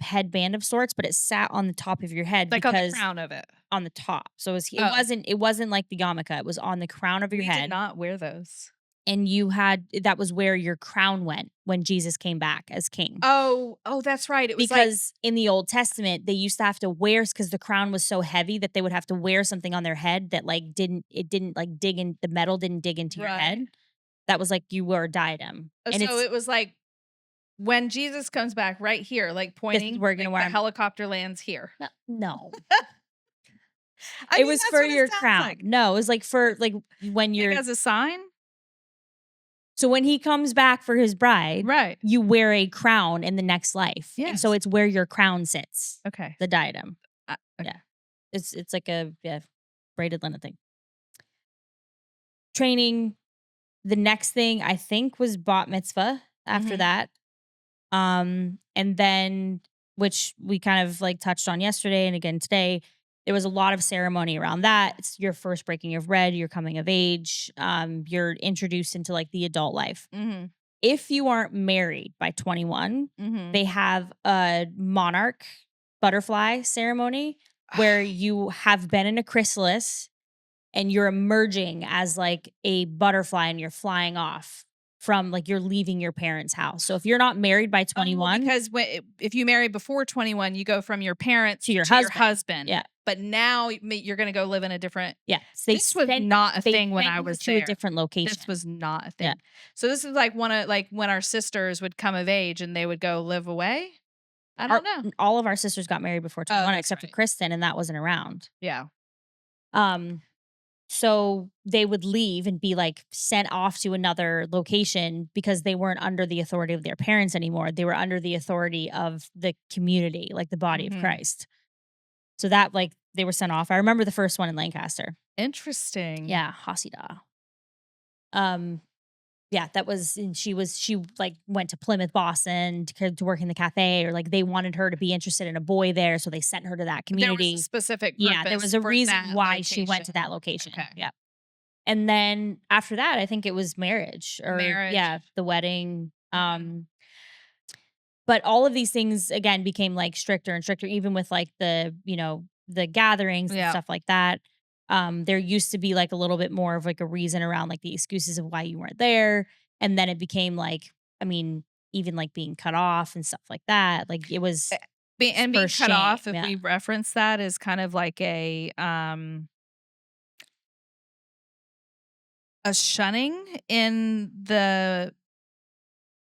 headband of sorts, but it sat on the top of your head Like on the because crown of it. on the top, so Oh, it wasn't like the yarmulke, it was on the crown of your we did head, not wear those. and you had that was where your crown went when Jesus came back as king. Oh, that's right. It was like Because in the Old Testament, they used to have to wear because the crown was so heavy that they would have to wear something on their head that, like, didn't, like, dig in the metal didn't dig into your right. head. That was like you wore a diadem, and So it's it was like when Jesus comes back right here, like this is pointing, where you're gonna like the wear 'em. helicopter lands here. No. I It mean, was that's for what it your sounds crown. like. No, it was, like, for, like, when Like you're as a sign? so when he comes back for his bride, Right. you wear a crown in the next life, and so Yes. it's where your crown sits, Okay. the diadem. Okay. Yeah. It's like a, yeah, braided linen thing. Training, the next thing I think was bat mitzvah after Mhm. that. And then which we kind of like touched on yesterday and again today, there was a lot of ceremony around that. It's your first breaking of bread, your coming of age, you're introduced into like the adult life. Mhm. If you aren't married by 21, Mhm. they have a monarch butterfly ceremony where you have been in a chrysalis and you're emerging as like a butterfly and you're flying off from like you're leaving your parents' house. So if you're not married by Oh, 21 because if you marry before 21, you go from your to parents your to your husband. husband. Yeah. But now you're going to go live in a different. Yeah. So This was not a they thing when sent I you was to a there. different This location. was not a Yeah. thing. So this is like one of like when our sisters would come of age and they would go live away. I don't know. All of our sisters got married before Oh, 21 that's except for right. Kristen and that wasn't around. Yeah. Um so they would leave and be like sent off to another location because they weren't under the authority of their parents anymore. They were under the authority of the community, like the body of Mhm. Christ. So that like they were sent off. I remember the first one in Lancaster. Interesting. Yeah, Hasida. Um, yeah, that was and she like went to Plymouth, Boston to work in the cafe, or like they wanted her to be interested in a boy there, so they sent her to that There was a community. specific Yeah, there was purpose a for reason that why she went to that location. location. Okay. Yeah. And then after that, I think it was marriage or Marriage. yeah, the wedding. Okay. But all of these things again became like stricter and stricter, even with like the gatherings and Yeah. stuff like that. There used to be like a little bit more of like a reason around like the excuses of why you weren't there. And then it became like, I mean, even like being cut off and stuff like that. Like it was And for being cut shame. off, if Yeah. we reference that, is kind of like a shunning in the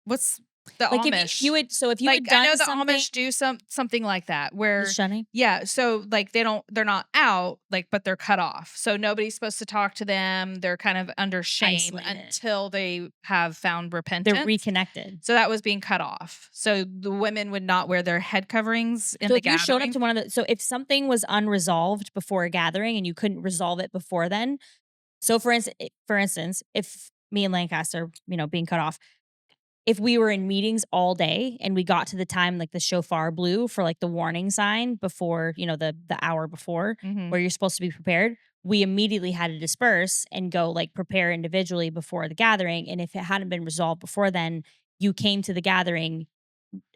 what's the Like if you Amish? would so if you Like, had I know done the something Amish do something like that the where shunning, yeah, so, like, they're not out, like, but they're cut off. So nobody's supposed to talk to them. They're kind of under shame isolated, until they have found they're repentance. reconnected. So that was being cut off. So the women would not wear their head coverings in So the if you showed up gathering. to one of the so if something was unresolved before a gathering and you couldn't resolve it before then, so for instance, if me and Lancaster, being cut off, if we were in meetings all day and we got to the time like the shofar blew for like the warning sign before, the hour before Mhm. where you're supposed to be prepared, we immediately had to disperse and go like prepare individually before the gathering. And if it hadn't been resolved before then, you came to the gathering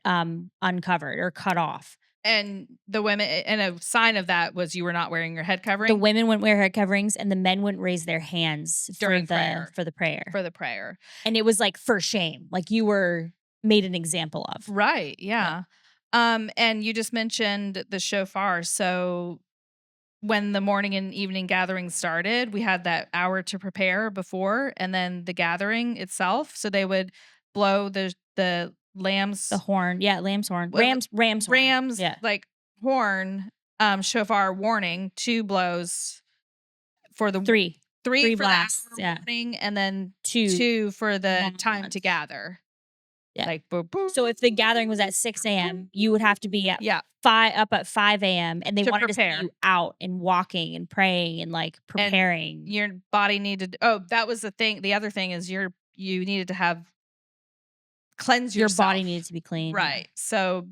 uncovered or cut off. And the women and a sign of that was you were not wearing your head The covering women wouldn't wear head coverings and the men wouldn't raise their hands during prayer, for the prayer. for the prayer. And it was like for shame, like you were made an example of. Right, Yeah. yeah. And you just mentioned the shofar. So when the morning and evening gathering started, we had that hour to prepare before and then the gathering itself. So they would blow the The lamb's horn, yeah, lamb's horn, what ram's horn, ram's yeah, like horn, shofar warning, 2 blows for the 3, 3 3 for the blasts, hour yeah, warning and then 2 2 for the long time to ones. gather. Yeah. like boom, boom, So if the gathering was at 6 a.m., you would have to be at yeah, 5 a.m., and they to wanted to see prepare. you out and walking and praying and, like, And preparing. your body needed oh, that was the thing. The other thing is you needed to have cleanse Your body needed yourself. to be clean, yeah. Right. So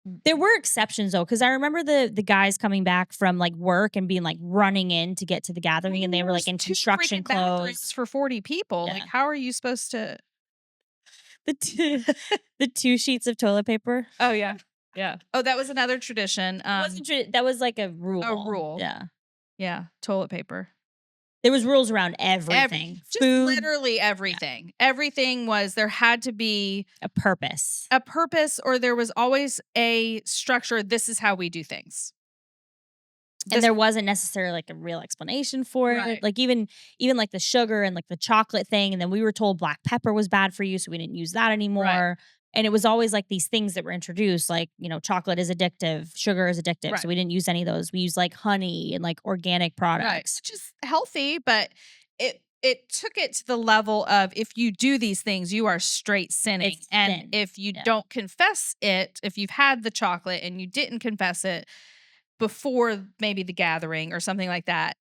There were exceptions, though, because I remember the guys coming back from, like, work and being, like, running in to get to the I gathering, mean, and they were, like, there's in 2 construction freaking bathrooms clothes. for 40 people. Like, Yeah. how are you supposed to The 2 the 2 sheets of toilet paper. Oh, yeah. Yeah. Oh, that was another tradition, It wasn't that was, like, a a rule. rule. Yeah. Yeah, toilet paper. There was rules around Every everything. just Food, literally yeah, everything. Everything was there had to be a purpose. a purpose or there was always a structure, this is how we do things. And This there wasn't necessarily, like, a real explanation for it. Right. Like, even, like, the sugar and, like, the chocolate thing, and then we were told black pepper was bad for you, so we didn't use that Right. anymore. And it was always, like, these things that were introduced, like, chocolate is addictive, sugar is addictive, so Right. we didn't use any of those. We used, like, honey and, like, organic Right. products. Which is healthy, but it took it to the level of if you do these things, you are straight sinning. It's And thin. if you Yeah. don't confess it, if you've had the chocolate and you didn't confess it before maybe the gathering or something like that,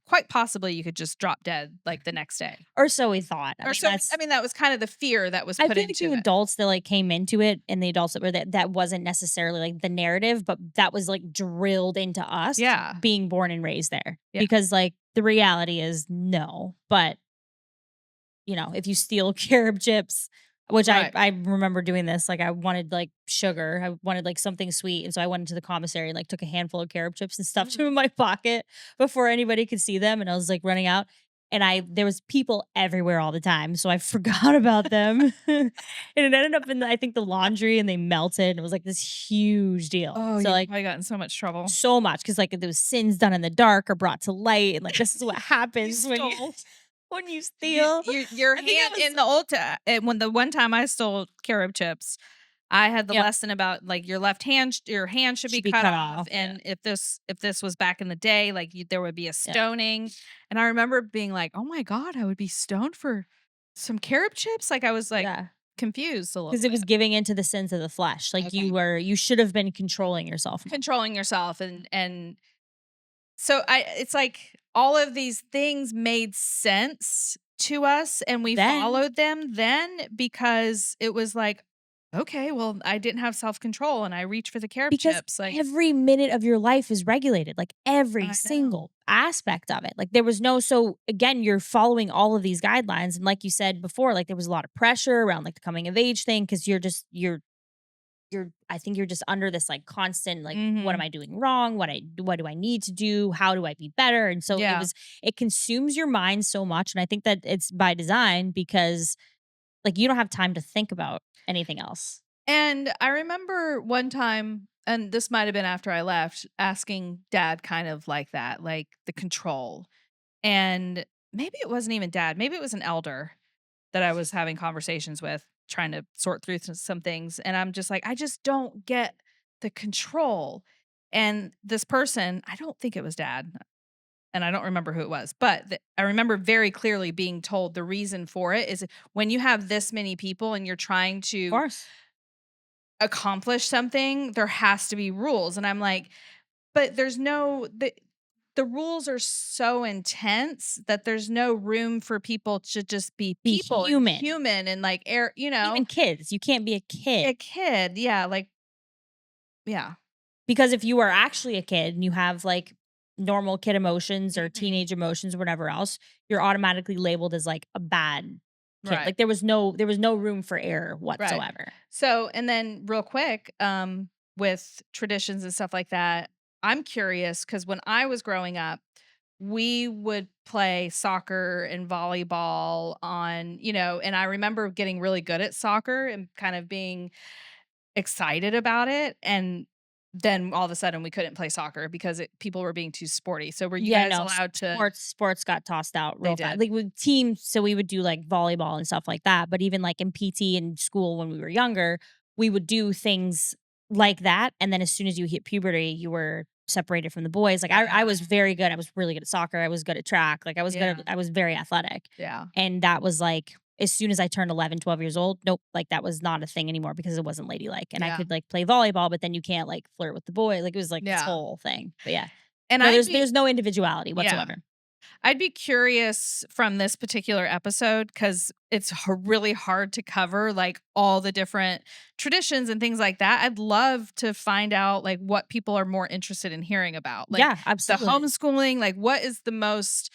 quite possibly you could just drop dead like the next day. Or so we thought. I Or mean, so I mean that was kind of the fear that was I put feel like into the it. adults that, like, came into it and the adults that were that wasn't necessarily, like, the narrative, but that was, like, drilled into us Yeah. being born and raised there. Yeah. Because, like, the reality is no, but, if you steal carob chips, which I Right. I remember doing this, like, I wanted, like, sugar, I wanted, like, something sweet, and so I went into the commissary and, like, took a handful of carob chips and stuffed Mhm. them in my pocket before anybody could see them, and I was, like, running out, and there was people everywhere all the time, so I forgot about them, and it ended up in I think the laundry, and they melted, and it was, like, this huge deal. Oh, So, you like, probably got in so much trouble. so much because, like, those sins done in the dark are brought to light, and, like, this is what You happens when you stole. when you steal. Your I think hand I was in the old when the one time I stole carob chips, I had the Yep, lesson about like your left hand, your hand should be should be cut cut off, off, yeah, and if this was back in the day, like there would be a yeah. stoning. And I remember being like, oh my god, I would be stoned for some carob chips. Like I was like Yeah, confused a little because it bit. was giving into the sins of the flesh, like, Okay, you should have been controlling yourself more. controlling yourself and so it's like all of these things made sense to us and we Then followed them then because it was like, okay, well, I didn't have self-control and I reached for the carob because chips. Like, every minute of your life is regulated, like, every I know. single aspect of it, like, there was no so, again, you're following all of these guidelines, and like you said before, like, there was a lot of pressure around, like, the coming of age thing because you're I think you're just under this, like, constant, like, "What am Mhm. I doing wrong? What do I need to do? How do I be better?" And so Yeah. it consumes your mind so much, and I think that it's by design because, like, you don't have time to think about anything else. And I remember one time, and this might have been after I left, asking dad kind of like that, like the control. And maybe it wasn't even dad, maybe it was an elder that I was having conversations with, trying to sort through some things. And I'm just like, I just don't get the control. And this person, I don't think it was dad, and I don't remember who it was, but I remember very clearly being told the reason for it is when you have this many people and you're trying Of to course. accomplish something, there has to be rules. And I'm like, but the rules are so intense that there's no room for people to just be Be people and human. human and like Even kids, you can't be a kid. a kid. Yeah, like yeah. Because if you are actually a kid and you have, like, normal kid emotions or Mhm. teenage emotions or whatever else, you're automatically labeled as, like, a bad kid. Right. Like, there was no room for error Right. whatsoever. So, and then real quick, with traditions and stuff like that, I'm curious because when I was growing up, we would play soccer and volleyball on, and I remember getting really good at soccer and kind of being excited about it. And then all of a sudden we couldn't play soccer because people were being too sporty. So were you Yeah, guys no, allowed to? sports got tossed out They real fast. did. Like, with teams, so we would do, like, volleyball and stuff like that, but even, like, in PT in school when we were younger, we would do things like that, and then as soon as you hit puberty, you were separated from the boys. Like, I Yeah. was very good. I was really good at soccer. I was good at track. Like, Yeah. I was very athletic, Yeah. and that was, like, as soon as I turned 11, 12 years old, nope, like, that was not a thing anymore because it wasn't ladylike, and I Yeah. could, like, play volleyball, but then you can't, like, flirt with the boy, like, it was, like, this Yeah. whole thing, but yeah. And No, I'd there's be no individuality yeah. whatsoever. I'd be curious from this particular episode because it's really hard to cover like all the different traditions and things like that. I'd love to find out like what people are more interested in hearing about, like Yeah, the absolutely. homeschooling. Like, what is the most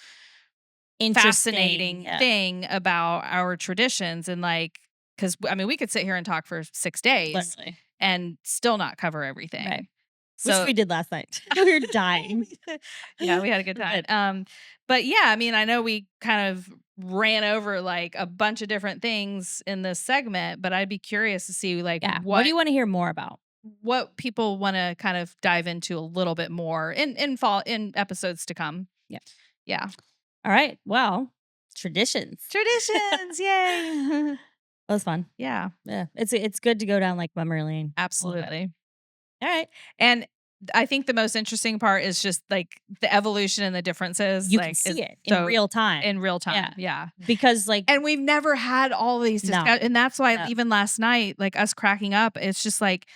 Interesting, fascinating yeah, thing about our traditions? And like, because I mean, we could sit here and talk for 6 days literally. and still not cover Right. everything. Which So we did last night. We were dying. yeah, we had a good We're time. good. But yeah, I mean, I know we kind of ran over like a bunch of different things in this segment, but I'd be curious to see like Yeah. What do you wanna hear more about? what people want to kind of dive into a little bit more in episodes to come. Yeah. Yeah. Alright, well, traditions. Traditions, yay. That was fun. Yeah, Yeah, it's good to go down, like, memory lane a little bit. absolutely. Alright. And I think the most interesting part is just like the evolution and the differences You can like is see it in so real time. in real time. Yeah. Yeah. Because, like And we've never had all these no, and that's why no. even last night, like, us cracking up, it's just, like,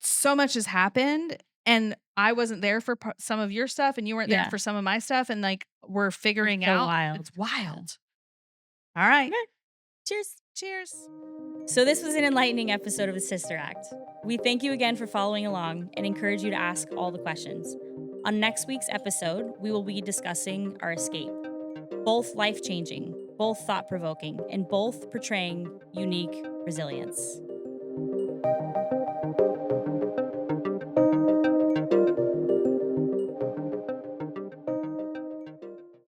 so much has happened, and I wasn't there for some of your stuff, and you weren't there Yeah. for some of my stuff, and, like, we're It's figuring so out wild. it's Yeah. wild. Alright. Okay. Cheers. Cheers. So, this was an enlightening episode of The Sister Act. We thank you again for following along and encourage you to ask all the questions. On next week's episode, we will be discussing our escape, both life changing, both thought provoking, and both portraying unique resilience.